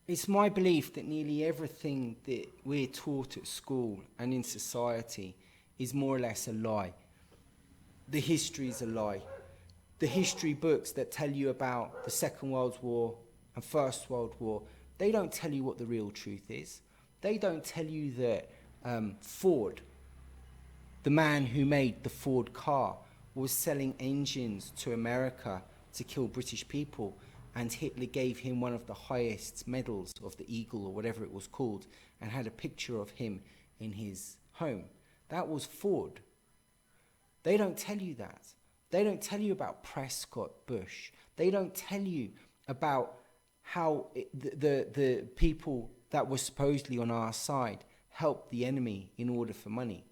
It's my belief that nearly everything that we're taught at school and in society is more or less a lie. The history is a lie. The history books that tell you about the Second World War and First World War, they don't tell you what the real truth is. They don't tell you that Ford, the man who made the Ford car, was selling engines to America to kill British people, and Hitler gave him one of the highest medals of the Eagle or whatever it was called, and had a picture of him in his home. That was Ford. They don't tell you that. They don't tell you about Prescott Bush. They don't tell you about how the people that were supposedly on our side helped the enemy in order for money.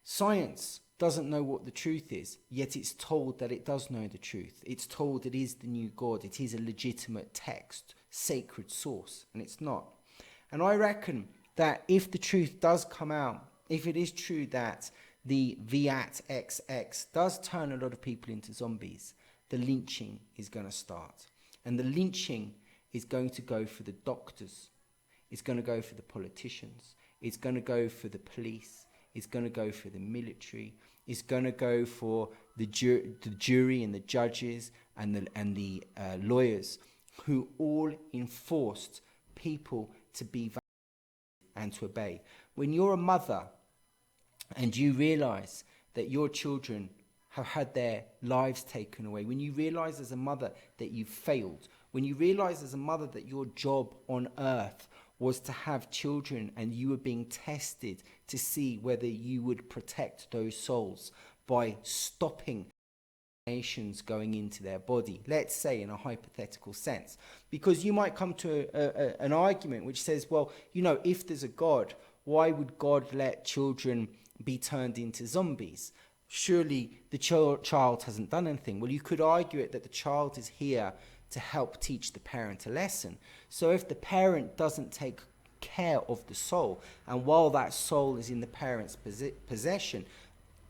Science doesn't know what the truth is, yet it's told that it does know the truth. It's told it is the new God. It is a legitimate text, sacred source, and it's not. And I reckon that if the truth does come out, if it is true that the V@XX does turn a lot of people into zombies, the lynching is going to start. And the lynching is going to go for the doctors. It's going to go for the politicians. It's going to go for the police. It's going to go for the military. It's going to go for the jury and the judges and the lawyers, who all enforced people to be vaccinated and to obey. When you're a mother and you realize that your children have had their lives taken away, when you realize as a mother that you've failed, when you realize as a mother that your job on earth was to have children and you were being tested to see whether you would protect those souls by stopping nations going into their body, let's say in a hypothetical sense, because you might come to an argument which says, well, you know, if there's a God, why would God let children be turned into zombies? Surely the child hasn't done anything. Well, you could argue it that the child is here to help teach the parent a lesson. So if the parent doesn't take care of the soul, and while that soul is in the parent's possession,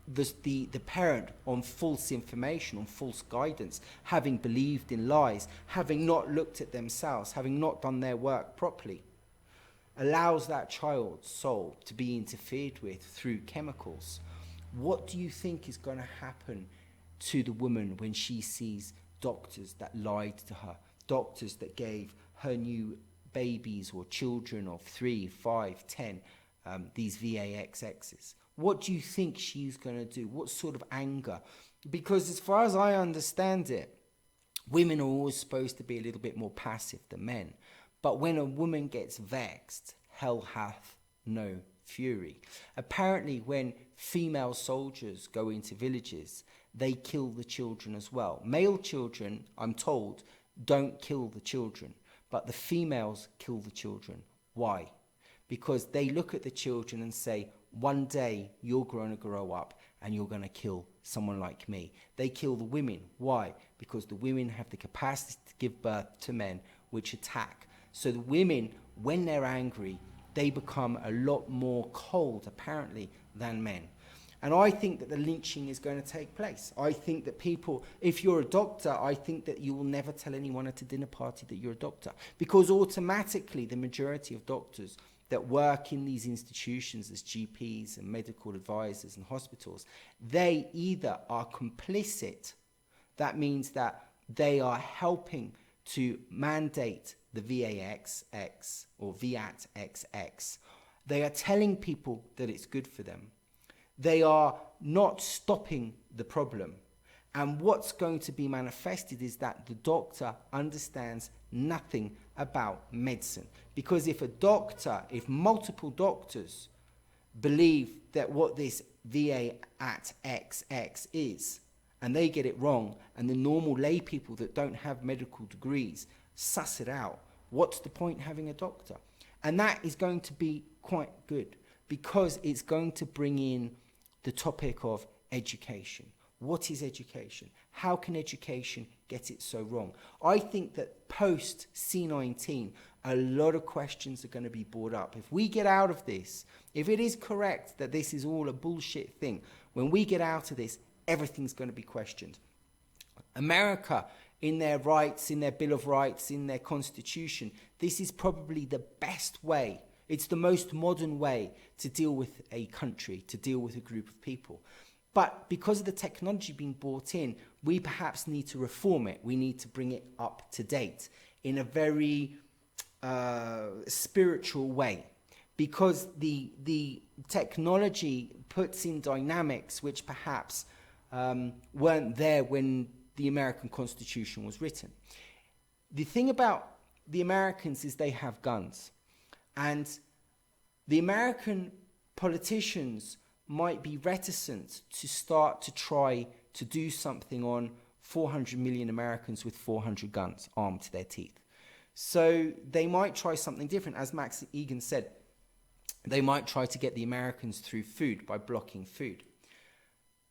the parent, on false information, on false guidance, having believed in lies, having not looked at themselves, having not done their work properly, allows that child's soul to be interfered with through chemicals. What do you think is going to happen to the woman when she sees doctors that lied to her, doctors that gave her new babies or children of 3, 5, 10, these VAXXs? What do you think she's going to do? What sort of anger? Because as far as I understand it, women are always supposed to be a little bit more passive than men. But when a woman gets vexed, hell hath no fury. Apparently, when female soldiers go into villages, they kill the children as well. Male children, I'm told, don't kill the children, but the females kill the children. Why? Because they look at the children and say, one day you're going to grow up and you're going to kill someone like me. They kill the women. Why? Because the women have the capacity to give birth to men which attack. So the women, when they're angry, they become a lot more cold, apparently, than men. And I think that the lynching is going to take place. I think that people, if you're a doctor, I think that you will never tell anyone at a dinner party that you're a doctor. Because automatically, the majority of doctors that work in these institutions as GPs and medical advisors and hospitals, they either are complicit, that means that they are helping to mandate the VAXX or VAT-XX. They are telling people that it's good for them. They are not stopping the problem. And what's going to be manifested is that the doctor understands nothing about medicine. Because if multiple doctors believe that what this VAT-XX is, and they get it wrong, and the normal lay people that don't have medical degrees suss it out, what's the point having a doctor? And that is going to be quite good, because it's going to bring in the topic of education. What is education? How can education get it so wrong? I think that post C19, a lot of questions are going to be brought up. If we get out of this, if it is correct that this is all a bullshit thing, when we get out of this, everything's going to be questioned. America in their rights, in their Bill of Rights, in their Constitution. This is probably the best way. It's the most modern way to deal with a country, to deal with a group of people. But because of the technology being brought in, we perhaps need to reform it. We need to bring it up to date in a very spiritual way. Because the technology puts in dynamics which perhaps weren't there when the American Constitution was written. The thing about the Americans is they have guns. And the American politicians might be reticent to start to try to do something on 400 million Americans with 400 guns armed to their teeth. So they might try something different. As Max Igan said, they might try to get the Americans through food by blocking food.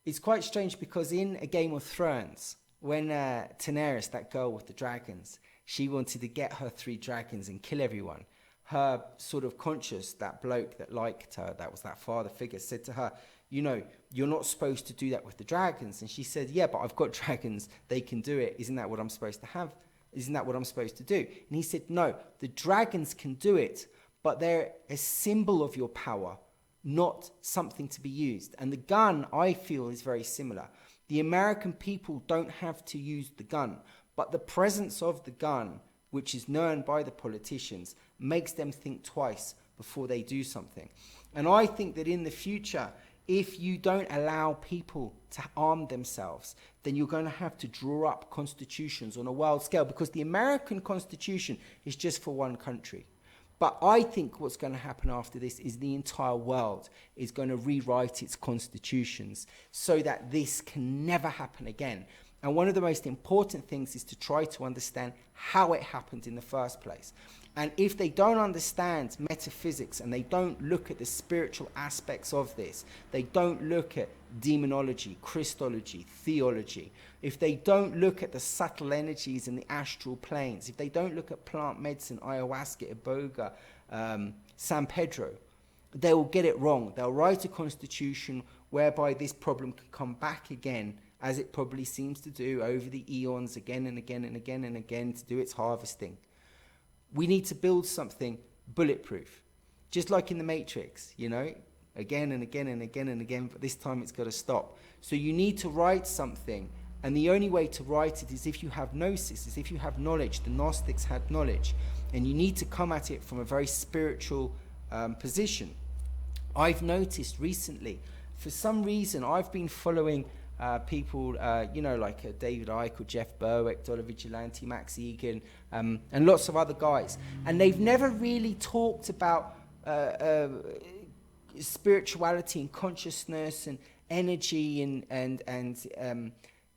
It's quite strange because in A Game of Thrones, when Daenerys, that girl with the dragons, she wanted to get her 3 dragons and kill everyone. Her sort of conscience, that bloke that liked her, that was that father figure, said to her, you know, you're not supposed to do that with the dragons. And she said, yeah, but I've got dragons. They can do it. Isn't that what I'm supposed to have? Isn't that what I'm supposed to do? And he said, no, the dragons can do it, but they're a symbol of your power, not something to be used. And the gun, I feel, is very similar. The American people don't have to use the gun, but the presence of the gun, which is known by the politicians, makes them think twice before they do something. And I think that in the future, if you don't allow people to arm themselves, then you're going to have to draw up constitutions on a world scale, because the American Constitution is just for one country. But I think what's going to happen after this is the entire world is going to rewrite its constitutions so that this can never happen again. And one of the most important things is to try to understand how it happened in the first place. And if they don't understand metaphysics and they don't look at the spiritual aspects of this, they don't look at demonology, Christology, theology, if they don't look at the subtle energies in the astral planes, if they don't look at plant medicine, ayahuasca, iboga, San Pedro, they will get it wrong. They'll write a constitution whereby this problem can come back again, as it probably seems to do over the eons, again and again and again and again, to do its harvesting. We need to build something bulletproof, just like in the Matrix, you know, again and again and again and again, but this time it's got to stop. So you need to write something, and the only way to write it is if you have gnosis, is if you have knowledge. The Gnostics had knowledge, and you need to come at it from a very spiritual position. I've noticed recently, for some reason, I've been following people, like David Icke or Jeff Berwick, Dollar Vigilante, Max Igan, and lots of other guys. And they've never really talked about spirituality and consciousness and energy and in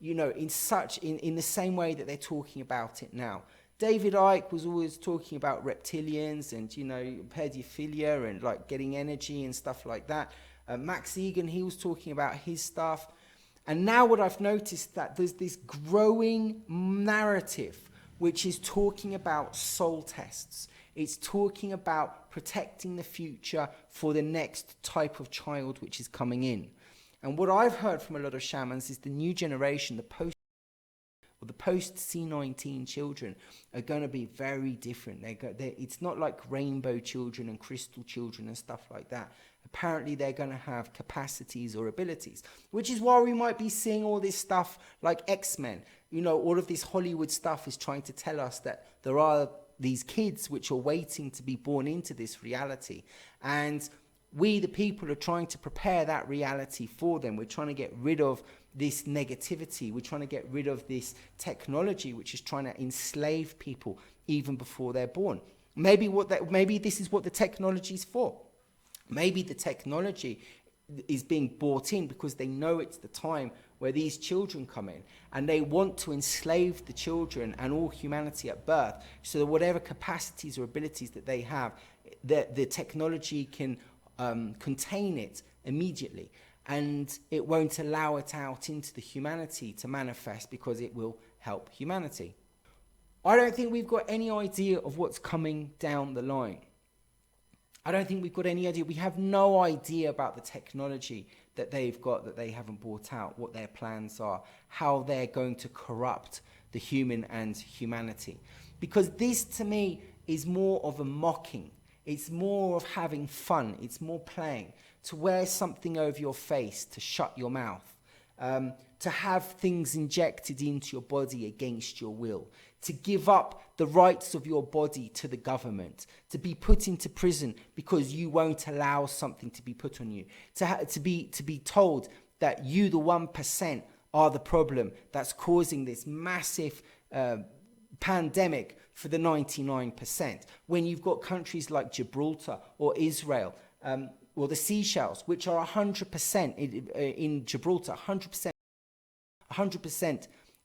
the same way that they're talking about it now. David Icke was always talking about reptilians and, pedophilia and like getting energy and stuff like that. Max Igan, he was talking about his stuff. And now what I've noticed that there's this growing narrative which is talking about soul tests. It's talking about protecting the future for the next type of child which is coming in. And what I've heard from a lot of shamans is the new generation, the post C19 children are going to be very different. It's not like rainbow children and crystal children and stuff like that. Apparently they're going to have capacities or abilities, which is why we might be seeing all this stuff like X-Men. All of this Hollywood stuff is trying to tell us that there are these kids which are waiting to be born into this reality. And we, the people, are trying to prepare that reality for them. We're trying to get rid of this negativity. We're trying to get rid of this technology which is trying to enslave people even before they're born. Maybe this is what the technology is for. Maybe the technology is being brought in because they know it's the time where these children come in, and they want to enslave the children and all humanity at birth, so that whatever capacities or abilities that they have, the technology can contain it immediately, and it won't allow it out into the humanity to manifest, because it will help humanity. I don't think we've got any idea of what's coming down the line. I don't think we've got any idea. We have no idea about the technology that they've got that they haven't brought out, what their plans are, how they're going to corrupt the human and humanity. Because this, to me, is more of a mocking. It's more of having fun. It's more playing. To wear something over your face, to shut your mouth. To have things injected into your body against your will, to give up the rights of your body to the government, to be put into prison because you won't allow something to be put on you, to be told that you, the 1%, are the problem that's causing this massive pandemic for the 99%. When you've got countries like Gibraltar or Israel, or the Seychelles, which are 100% in Gibraltar, 100%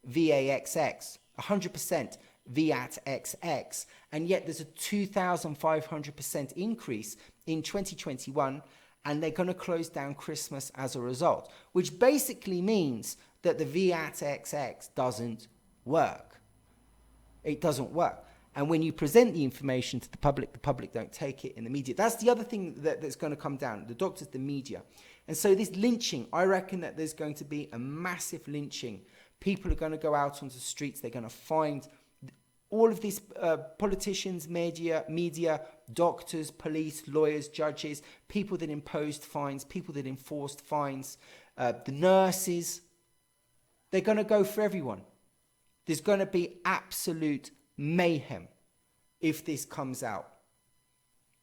VAXX, 100% VATXX, and yet there's a 2,500% increase in 2021, and they're going to close down Christmas as a result, which basically means that the VATXX doesn't work. It doesn't work. And when you present the information to the public don't take it in the media. That's the other thing that's going to come down, the doctors, the media. And so this lynching, I reckon that there's going to be a massive lynching. People are going to go out onto the streets. They're going to find all of these politicians, media, doctors, police, lawyers, judges, people that imposed fines, people that enforced fines, the nurses. They're going to go for everyone. There's going to be absolute mayhem if this comes out,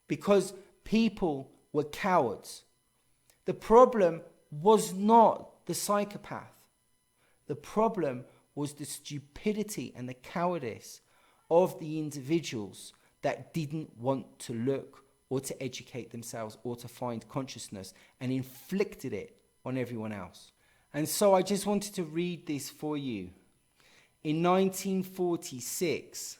because people were cowards. The problem was not the psychopath. The problem was the stupidity and the cowardice of the individuals that didn't want to look or to educate themselves or to find consciousness, and inflicted it on everyone else. And so I just wanted to read this for you. In 1946,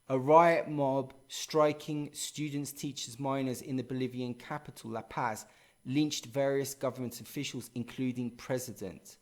a riot mob striking students, teachers, miners in the Bolivian capital, La Paz, lynched various government officials, including President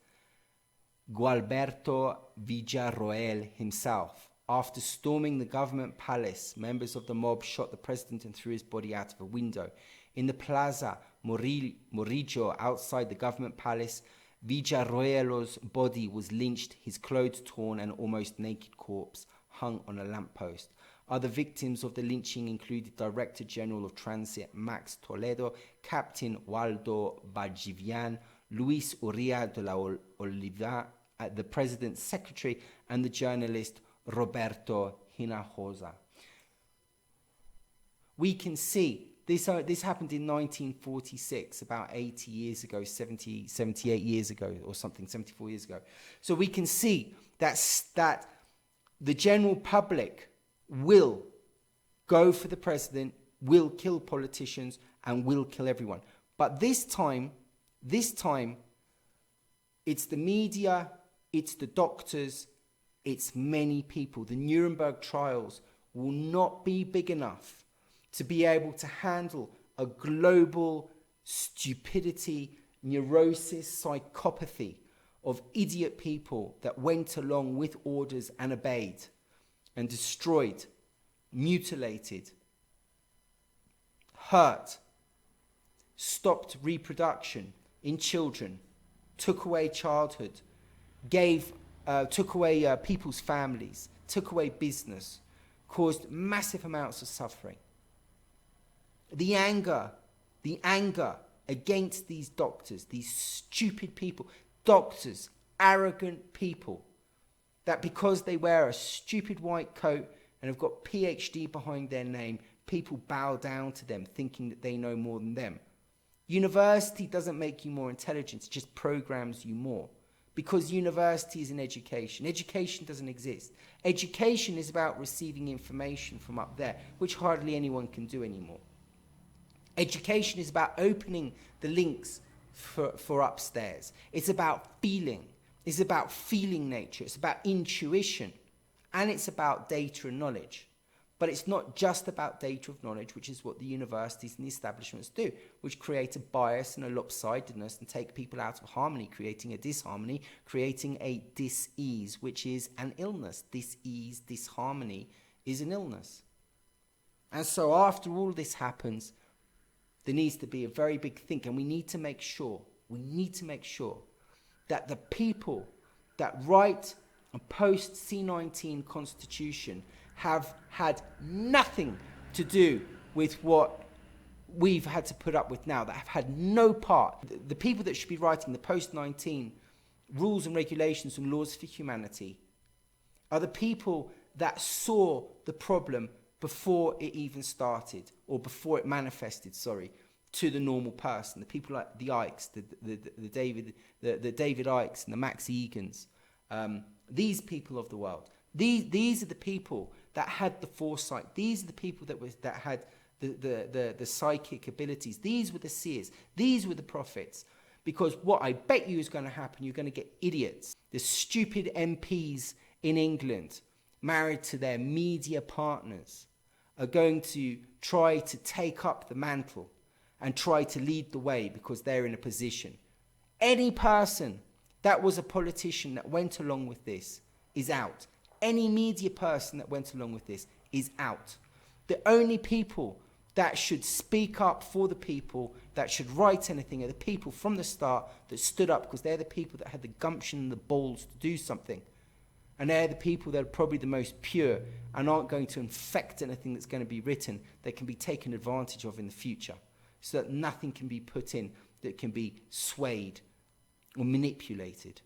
Gualberto Villarroel himself. After storming the government palace, members of the mob shot the president and threw his body out of a window. In the Plaza Morillo, outside the government palace, Villarroel's body was lynched, his clothes torn, and almost naked corpse hung on a lamppost. Other victims of the lynching included Director General of Transit Max Toledo, Captain Waldo Bajivian, Luis Uria de la Oliva, the President's Secretary, and the journalist Roberto Hinojosa. We can see this happened in 1946, about 80 years ago, 78 years ago or something, 74 years ago. So we can see that the general public will go for the president, will kill politicians, and will kill everyone. But this time, it's the media, it's the doctors, it's many people. The Nuremberg trials will not be big enough to be able to handle a global stupidity, neurosis, psychopathy of idiot people that went along with orders and obeyed and destroyed, mutilated, hurt, stopped reproduction in children, took away childhood, took away people's families, took away business, caused massive amounts of suffering. The anger against these doctors, these stupid people, doctors, arrogant people, that because they wear a stupid white coat and have got PhD behind their name, people bow down to them thinking that they know more than them. University doesn't make you more intelligent, it just programs you more. Because university is an education. Education doesn't exist. Education is about receiving information from up there, which hardly anyone can do anymore. Education is about opening the links for upstairs. It's about feeling. It's about feeling nature. It's about intuition. And it's about data and knowledge. But it's not just about data of knowledge, which is what the universities and the establishments do, which create a bias and a lopsidedness and take people out of harmony, creating a disharmony, creating a dis-ease, which is an illness. Dis-ease, disharmony is an illness. And so after all this happens, There needs to be a very big think, and we need to make sure that the people that write a post-C19 constitution have had nothing to do with what we've had to put up with now, that have had no part. The people that should be writing the post-19 rules and regulations and laws for humanity are the people that saw the problem before it even started, or before it manifested, to the normal person. The people like the Ikes, the David Ikes and the Max Egans, these people of the world. These are the people that had the foresight. These are the people that had the psychic abilities. These were the seers. These were the prophets. Because what I bet you is going to happen, you're going to get idiots. The stupid MPs in England, married to their media partners, are going to try to take up the mantle and try to lead the way because they're in a position. Any person that was a politician that went along with this is out. Any media person that went along with this is out. The only people that should speak up for the people, that should write anything, are the people from the start that stood up, because they're the people that had the gumption and the balls to do something. And they're the people that are probably the most pure and aren't going to infect anything that's going to be written that can be taken advantage of in the future, so that nothing can be put in that can be swayed or manipulated.